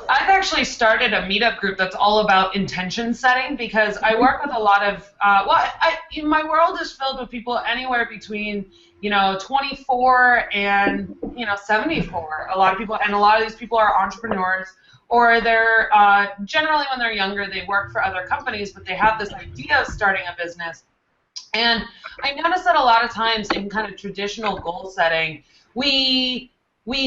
I've actually started a meetup group that's all about intention setting because I work with a lot of, my world is filled with people anywhere between, 24 and, 74. A lot of people, and a lot of these people are entrepreneurs, or they're, generally when they're younger, they work for other companies, but they have this idea of starting a business. And I notice that a lot of times in kind of traditional goal setting, we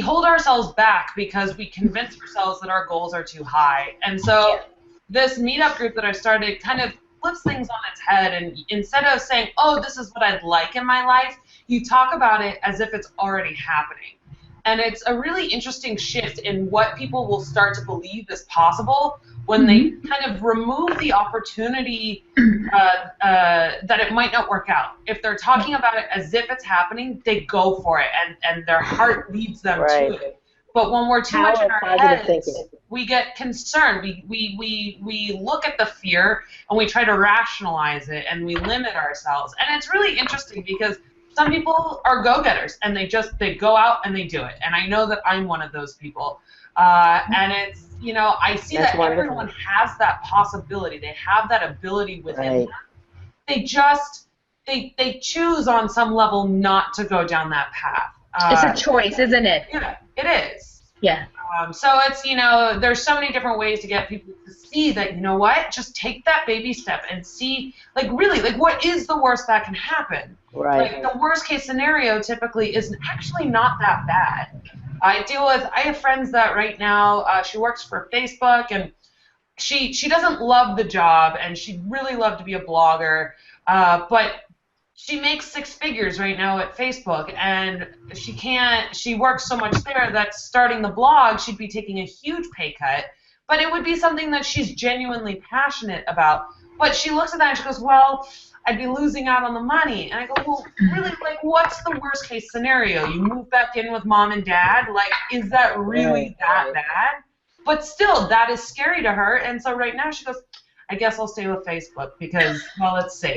hold ourselves back because we convince ourselves that our goals are too high. And so this meetup group that I started kind of flips things on its head, and instead of saying, oh, this is what I'd like in my life, you talk about it as if it's already happening. And it's a really interesting shift in what people will start to believe is possible when they kind of remove the opportunity that it might not work out. If they're talking about it as if it's happening, they go for it, and their heart leads them to it. But when we're too much in our heads, we get concerned. We look at the fear, and we try to rationalize it, and we limit ourselves. And it's really interesting because some people are go-getters, and they go out and they do it. And I know that I'm one of those people. And it's, I see that everyone has that possibility. They have that ability within them. They just, they choose on some level not to go down that path. It's a choice, isn't it? Yeah, it is. Yeah. So it's, there's so many different ways to get people to see that, just take that baby step and see, really, what is the worst that can happen? Right. The worst case scenario typically is actually not that bad. I have friends that right now, she works for Facebook, and she doesn't love the job, and she'd really love to be a blogger, but she makes 6 figures right now at Facebook, and she works so much there that starting the blog, she'd be taking a huge pay cut, but it would be something that she's genuinely passionate about. But she looks at that and she goes, well, I'd be losing out on the money. And I go, well, really, what's the worst case scenario? You move back in with mom and dad? Is that really that bad? But still, that is scary to her, and so right now she goes, I guess I'll stay with Facebook because, well, it's safe.